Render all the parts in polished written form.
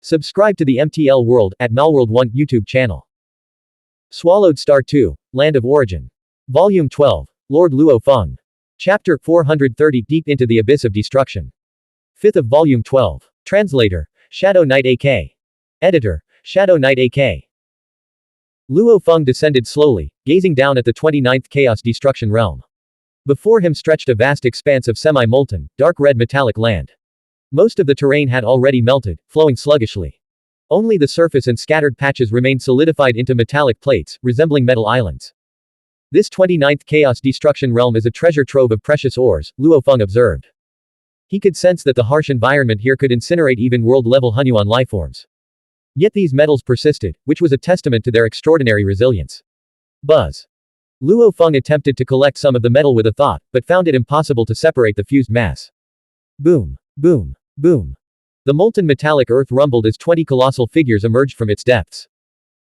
Subscribe to the MTL World at Malworld1 YouTube channel. Swallowed Star 2, Land of Origin. Volume 12, Lord Luo Feng. Chapter 430 Deep into the Abyss of Destruction. 5th of Volume 12. Translator, Shadow Knight AK. Editor, Shadow Knight AK. Luo Feng descended slowly, gazing down at the 29th Chaos Destruction Realm. Before him stretched a vast expanse of semi-molten, dark red metallic land. Most of the terrain had already melted, flowing sluggishly. Only the surface and scattered patches remained solidified into metallic plates, resembling metal islands. This 29th Chaos Destruction Realm is a treasure trove of precious ores, Luo Feng observed. He could sense that the harsh environment here could incinerate even world-level Xuanhuan lifeforms. Yet these metals persisted, which was a testament to their extraordinary resilience. Buzz. Luo Feng attempted to collect some of the metal with a thought, but found it impossible to separate the fused mass. Boom. Boom. Boom. The molten metallic earth rumbled as 20 colossal figures emerged from its depths.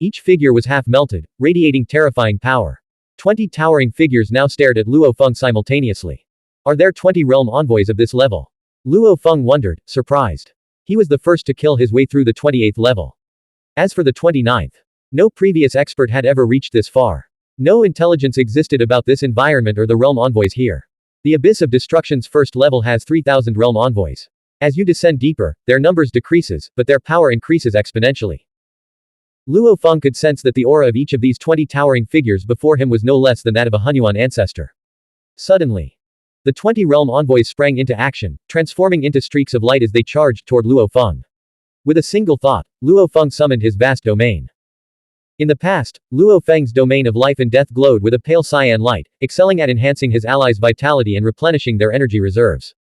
Each figure was half melted, radiating terrifying power. 20 towering figures now stared at Luo Feng simultaneously. Are there 20 realm envoys of this level? Luo Feng wondered, surprised. He was the first to kill his way through the 28th level. As for the 29th, no previous expert had ever reached this far. No intelligence existed about this environment or the realm envoys here. The Abyss of Destruction's first level has 3,000 realm envoys. As you descend deeper, their numbers decreases, but their power increases exponentially. Luo Feng could sense that the aura of each of these 20 towering figures before him was no less than that of a Xuanhuan ancestor. Suddenly, the 20 realm envoys sprang into action, transforming into streaks of light as they charged toward Luo Feng. With a single thought, Luo Feng summoned his vast domain. In the past, Luo Feng's domain of life and death glowed with a pale cyan light, excelling at enhancing his allies' vitality and replenishing their energy reserves.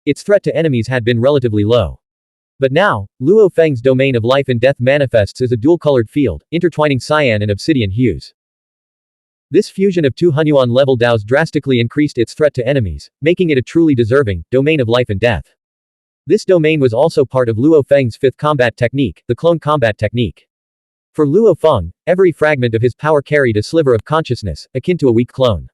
Its threat to enemies had been relatively low. But now, Luo Feng's domain of life and death manifests as a dual-colored field, intertwining cyan and obsidian hues. This fusion of two Xuanhuan-level Daos drastically increased its threat to enemies, making it a truly deserving domain of life and death. This domain was also part of Luo Feng's fifth combat technique, the clone combat technique. For Luo Feng, every fragment of his power carried a sliver of consciousness, akin to a weak clone.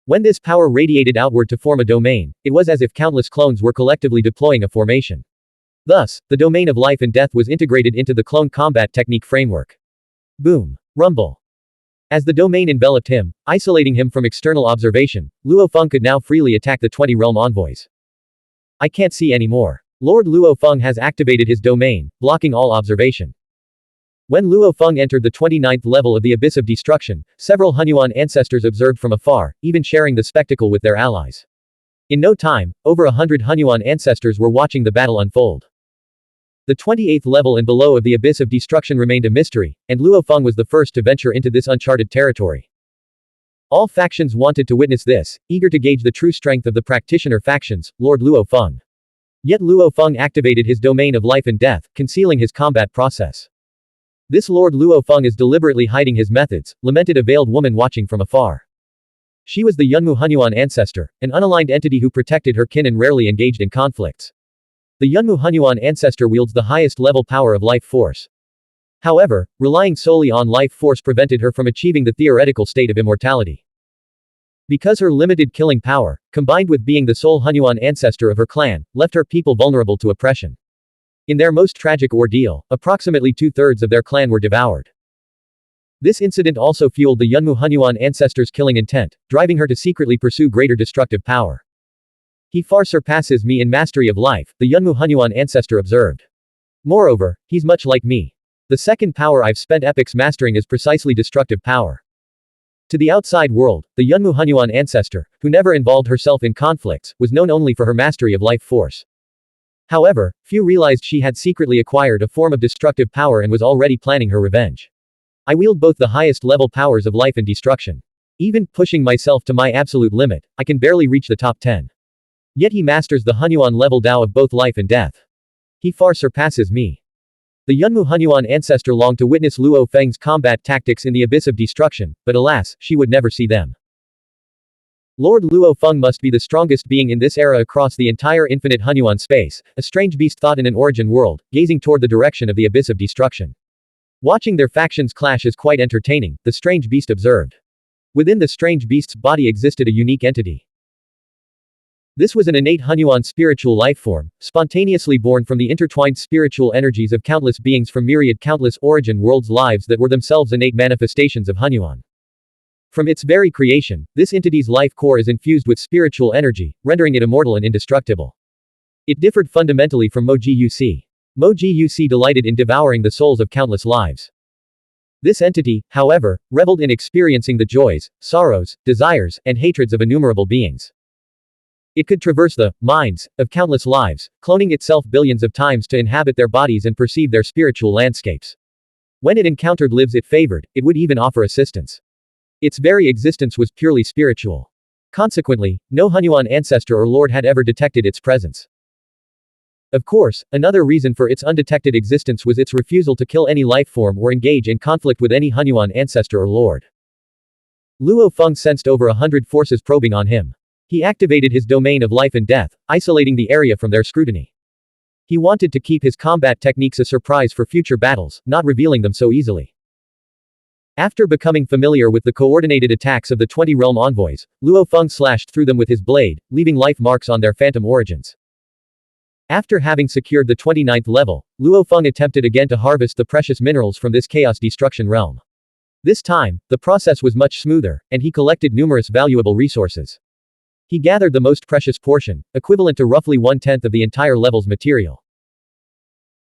When this power radiated outward to form a domain, it was as if countless clones were collectively deploying a formation. Thus, the domain of life and death was integrated into the clone combat technique framework. Boom. Rumble. As the domain enveloped him, isolating him from external observation, Luo Feng could now freely attack the 20 realm envoys. I can't see anymore. Lord Luo Feng has activated his domain, blocking all observation. When Luo Feng entered the 29th level of the Abyss of Destruction, several Xuanhuan ancestors observed from afar, even sharing the spectacle with their allies. In no time, over 100 Xuanhuan ancestors were watching the battle unfold. The 28th level and below of the Abyss of Destruction remained a mystery, and Luo Feng was the first to venture into this uncharted territory. All factions wanted to witness this, eager to gauge the true strength of the practitioner factions, Lord Luo Feng. Yet Luo Feng activated his domain of life and death, concealing his combat process. This Lord Luo Feng is deliberately hiding his methods, lamented a veiled woman watching from afar. She was the Yunmu Xuanhuan ancestor, an unaligned entity who protected her kin and rarely engaged in conflicts. The Yunmu Xuanhuan ancestor wields the highest level power of life force. However, relying solely on life force prevented her from achieving the theoretical state of immortality. Because her limited killing power, combined with being the sole Xuanhuan ancestor of her clan, left her people vulnerable to oppression. In their most tragic ordeal, approximately 2/3 of their clan were devoured. This incident also fueled the Yunmu Xuanhuan ancestor's killing intent, driving her to secretly pursue greater destructive power. He far surpasses me in mastery of life, the Yunmu Xuanhuan ancestor observed. Moreover, he's much like me. The second power I've spent epochs mastering is precisely destructive power. To the outside world, the Yunmu Xuanhuan ancestor, who never involved herself in conflicts, was known only for her mastery of life force. However, few realized she had secretly acquired a form of destructive power and was already planning her revenge. I wield both the highest level powers of life and destruction. Even pushing myself to my absolute limit, I can barely reach the top 10. Yet he masters the Xuanhuan level Dao of both life and death. He far surpasses me. The Yunmu Xuanhuan ancestor longed to witness Luo Feng's combat tactics in the Abyss of Destruction, but alas, she would never see them. Lord Luo Feng must be the strongest being in this era across the entire infinite Xuanhuan space, a strange beast thought in an origin world, gazing toward the direction of the Abyss of Destruction. Watching their factions clash is quite entertaining, the strange beast observed. Within the strange beast's body existed a unique entity. This was an innate Hunyuan spiritual life form, spontaneously born from the intertwined spiritual energies of countless beings from myriad countless origin worlds lives that were themselves innate manifestations of Hunyuan. From its very creation, this entity's life core is infused with spiritual energy, rendering it immortal and indestructible. It differed fundamentally from Moji Uc. Moji Uc delighted in devouring the souls of countless lives. This entity, however, reveled in experiencing the joys, sorrows, desires, and hatreds of innumerable beings. It could traverse the minds of countless lives, cloning itself billions of times to inhabit their bodies and perceive their spiritual landscapes. When it encountered lives it favored, it would even offer assistance. Its very existence was purely spiritual. Consequently, no Hunyuan ancestor or lord had ever detected its presence. Of course, another reason for its undetected existence was its refusal to kill any life form or engage in conflict with any Hunyuan ancestor or lord. Luo Feng sensed over 100 forces probing on him. He activated his domain of life and death, isolating the area from their scrutiny. He wanted to keep his combat techniques a surprise for future battles, not revealing them so easily. After becoming familiar with the coordinated attacks of the 20 realm envoys, Luo Feng slashed through them with his blade, leaving life marks on their phantom origins. After having secured the 29th level, Luo Feng attempted again to harvest the precious minerals from this chaos destruction realm. This time, the process was much smoother, and he collected numerous valuable resources. He gathered the most precious portion, equivalent to roughly 1/10 of the entire level's material.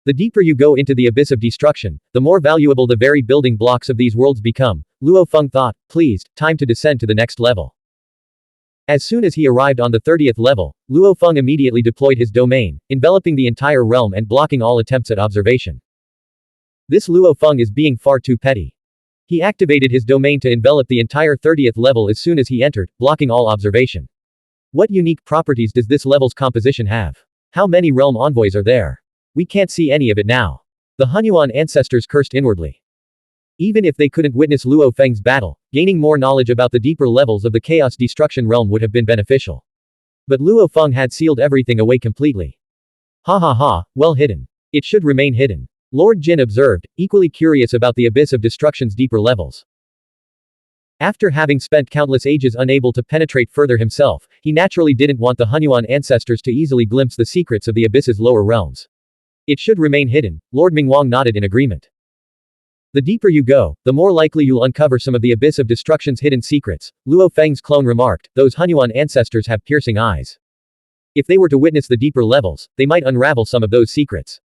The deeper you go into the abyss of destruction, the more valuable the very building blocks of these worlds become, Luo Feng thought, pleased, time to descend to the next level. As soon as he arrived on the 30th level, Luo Feng immediately deployed his domain, enveloping the entire realm and blocking all attempts at observation. This Luo Feng is being far too petty. He activated his domain to envelop the entire 30th level as soon as he entered, blocking all observation. What unique properties does this level's composition have? How many realm envoys are there? We can't see any of it now. The Hunyuan ancestors cursed inwardly. Even if they couldn't witness Luo Feng's battle, gaining more knowledge about the deeper levels of the chaos destruction realm would have been beneficial. But Luo Feng had sealed everything away completely. Ha ha ha, well hidden. It should remain hidden. Lord Jin observed, equally curious about the abyss of destruction's deeper levels. After having spent countless ages unable to penetrate further himself, he naturally didn't want the Hunyuan ancestors to easily glimpse the secrets of the abyss's lower realms. It should remain hidden. Lord Mingwang nodded in agreement. The deeper you go, the more likely you'll uncover some of the abyss of destruction's hidden secrets, Luo Feng's clone remarked. Those Hunyuan ancestors have piercing eyes. If they were to witness the deeper levels, they might unravel some of those secrets.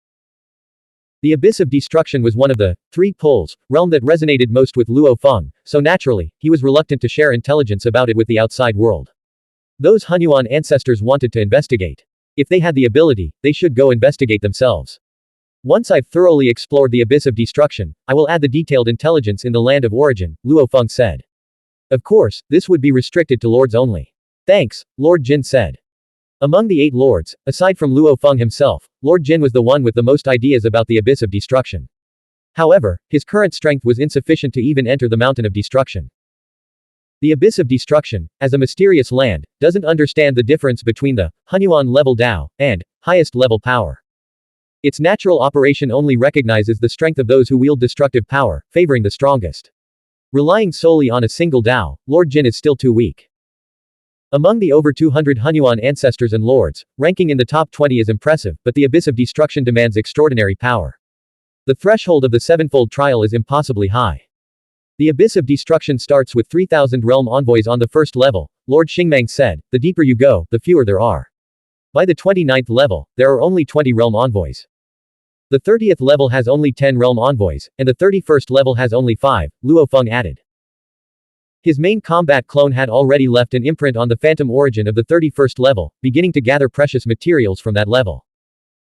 The abyss of destruction was one of the three poles realm that resonated most with Luo Feng, so naturally, he was reluctant to share intelligence about it with the outside world. Those Hunyuan ancestors wanted to investigate. If they had the ability, they should go investigate themselves. Once I've thoroughly explored the abyss of destruction, I will add the detailed intelligence in the land of origin, Luo Feng said. Of course, this would be restricted to lords only. Thanks, Lord Jin said. Among the 8 lords, aside from Luo Feng himself, Lord Jin was the one with the most ideas about the abyss of destruction. However, his current strength was insufficient to even enter the mountain of destruction. The abyss of destruction, as a mysterious land, doesn't understand the difference between the Hunyuan level Dao and highest level power. Its natural operation only recognizes the strength of those who wield destructive power, favoring the strongest. Relying solely on a single Dao, Lord Jin is still too weak. Among the over 200 Hunyuan ancestors and lords, ranking in the top 20 is impressive, but the abyss of destruction demands extraordinary power. The threshold of the sevenfold trial is impossibly high. The abyss of destruction starts with 3,000 realm envoys on the first level, Lord Xingmang said. The deeper you go, the fewer there are. By the 29th level, there are only 20 realm envoys. The 30th level has only 10 realm envoys, and the 31st level has only 5, Luo Feng added. His main combat clone had already left an imprint on the phantom origin of the 31st level, beginning to gather precious materials from that level.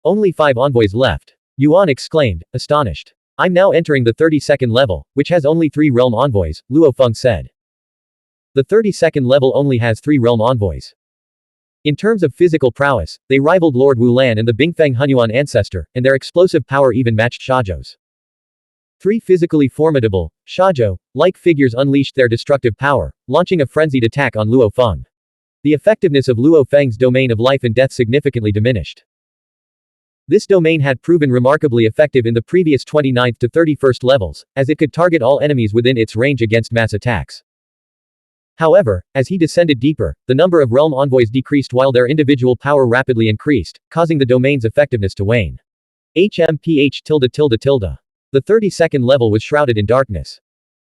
Only 5 envoys left. Yuan exclaimed, astonished. I'm now entering the 32nd level, which has only 3 realm envoys, Luo Feng said. The 32nd level only has 3 realm envoys. In terms of physical prowess, they rivaled Lord Wulan and the Bingfeng Hunyuan ancestor, and their explosive power even matched Shaozhou's. 3 physically formidable, Shaozhou-like figures unleashed their destructive power, launching a frenzied attack on Luo Feng. The effectiveness of Luo Feng's domain of life and death significantly diminished. This domain had proven remarkably effective in the previous 29th to 31st levels, as it could target all enemies within its range against mass attacks. However, as he descended deeper, the number of realm envoys decreased while their individual power rapidly increased, causing the domain's effectiveness to wane. HMPH. The 32nd level was shrouded in darkness.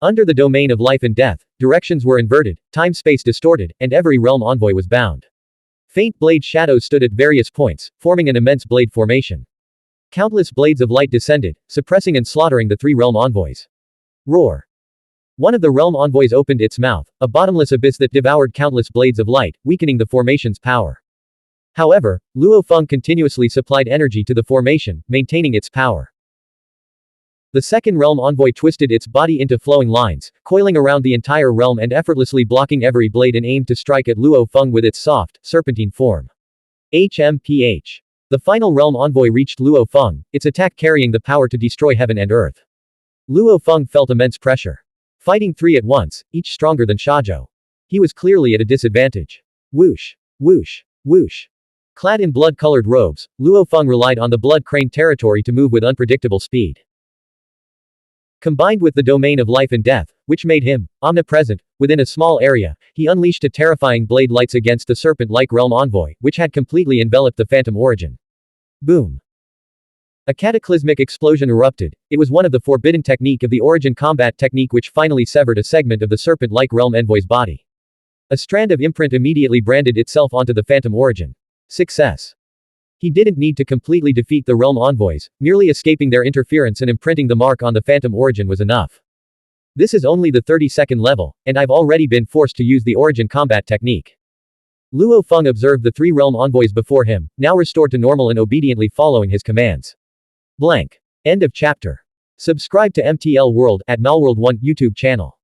Under the domain of life and death, directions were inverted, time-space distorted, and every realm envoy was bound. Faint blade shadows stood at various points, forming an immense blade formation. Countless blades of light descended, suppressing and slaughtering the three realm envoys. Roar. One of the realm envoys opened its mouth, a bottomless abyss that devoured countless blades of light, weakening the formation's power. However, Luo Feng continuously supplied energy to the formation, maintaining its power. The second realm envoy twisted its body into flowing lines, coiling around the entire realm and effortlessly blocking every blade and aimed to strike at Luo Feng with its soft, serpentine form. HMPH. The final realm envoy reached Luo Feng, its attack carrying the power to destroy heaven and earth. Luo Feng felt immense pressure. Fighting three at once, each stronger than Shazhou. He was clearly at a disadvantage. Whoosh. Whoosh. Whoosh. Clad in blood-colored robes, Luo Feng relied on the blood crane territory to move with unpredictable speed. Combined with the domain of life and death, which made him omnipresent within a small area, he unleashed a terrifying blade lights against the serpent-like realm envoy, which had completely enveloped the phantom origin. Boom. A cataclysmic explosion erupted. It was one of the forbidden technique of the origin combat technique which finally severed a segment of the serpent-like realm envoy's body. A strand of imprint immediately branded itself onto the phantom origin. Success. He didn't need to completely defeat the realm envoys, merely escaping their interference and imprinting the mark on the phantom origin was enough. This is only the 32nd level, and I've already been forced to use the origin combat technique. Luo Feng observed the three realm envoys before him, now restored to normal and obediently following his commands. Blank. End of chapter. Subscribe to MTL World at Malworld 1 YouTube channel.